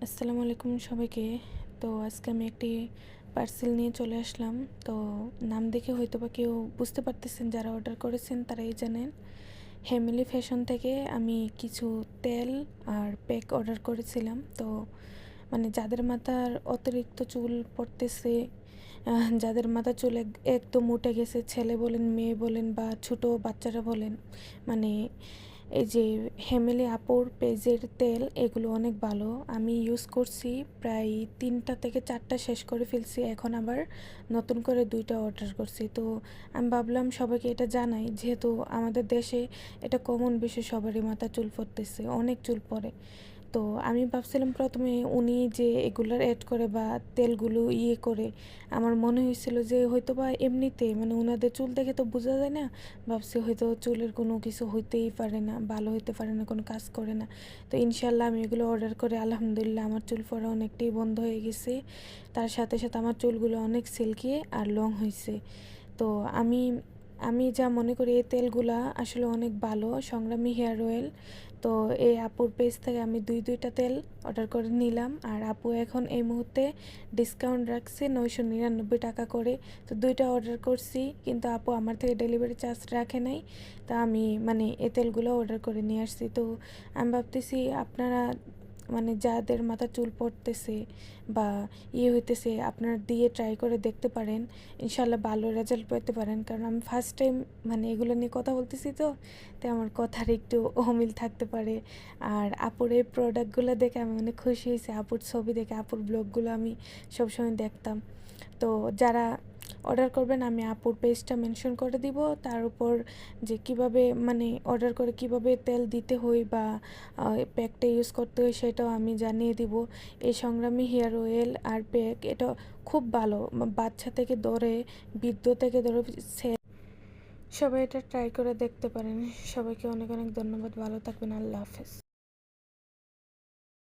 আসসালামু আলাইকুম সবাইকে। তো আজকে আমি একটি পার্সেল নিয়ে চলে আসলাম। তো নাম দেখে হয়তোবা কেউ বুঝতে পারতেছেন, যারা অর্ডার করেছেন তারাই জানেন। হেমিলি ফ্যাশন থেকে আমি কিছু তেল আর প্যাক অর্ডার করেছিলাম। তো যাদের মাথার অতিরিক্ত চুল পড়তেছে, যাদের মাথার চুল একদম উঠে গেছে, ছেলে বলেন, মেয়ে বলেন বা ছোটো বাচ্চারা বলেন, মানে এই যে হেমেলি আপুর পেজের তেল, এগুলো অনেক ভালো। আমি ইউজ করছি, প্রায় 3টা থেকে 4টা শেষ করে ফেলছি। এখন আবার নতুন করে 2টা অর্ডার করছি। তো আমি ভাবলাম সবাইকে এটা জানাই, যেহেতু আমাদের দেশে এটা কমন বিষয়, সবারই মাথা চুল পড়তেছে, অনেক চুল পড়ে। তো আমি ভাবছিলাম প্রথমে উনি যে এগুলার অ্যাড করে বা তেলগুলো করে, আমার মনে হয়েছিল যে হয়তো বা এমনিতে ওনাদের চুল দেখে তো বোঝা যায় না, ভাবছি হয়তো চুলের কোনো কিছু হইতেই পারে না, ভালো হইতে পারে না, কোনো কাজ করে না। তো ইনশাল্লাহ আমি এগুলো অর্ডার করে আলহামদুলিল্লাহ আমার চুল পড়া অনেকটাই বন্ধ হয়ে গেছে। তার সাথে সাথে আমার চুলগুলো অনেক সিল্কি আর লং হয়েছে। তো আমি আমি যা মনে করি এই তেলগুলা আসলে অনেক ভালো, সংগ্রামী হেয়ার অয়েল। তো এই আপুর পেজ থেকে আমি দুইটা তেল অর্ডার করে নিলাম। আর আপু এখন এই মুহূর্তে ডিসকাউন্ট রাখছে 999 টাকা করে। তো 2টা অর্ডার করছি, কিন্তু আপু আমার থেকে ডেলিভারি চার্জ রাখে নাই। তা আমি এই তেলগুলো অর্ডার করে নিয়ে আসছি। তো আমি ভাবতেছি আপনারা যাদের মাথা চুল পড়তেছে বা হইতেছে, আপনারা দিয়ে ট্রাই করে দেখতে পারেন, ইনশাল্লাহ ভালো রেজাল্ট পেতে পারেন। কারণ আমি ফার্স্ট টাইম এগুলো নিয়ে কথা বলতেছি, তো তাই আমার কথার একটু অমিল থাকতে পারে। আর আপুর এই প্রোডাক্টগুলো দেখে আমি অনেক খুশি হয়েছি। আপুর ছবি দেখে, আপুর ব্লগগুলো আমি সবসময় দেখতাম। তো যারা অর্ডার করবেন, আমি আপুর পেজটা মেনশন করে দিব। তার উপর যে কিভাবে অর্ডার করে কিভাবে তেল দিতে হয় বা প্যাকটা ইউজ করতে হয় সেটাও আমি জানিয়ে দিব। এই সংগ্রামী হেয়ার অয়েল আর প্যাক এটা খুব ভালো, বাচ্চা থেকে ধরে বৃদ্ধ থেকে ধরে সবাই এটা ট্রাই করে দেখতে পারেন। সবাইকে অনেক অনেক ধন্যবাদ। ভালো থাকবেন। আল্লাহ হাফেজ।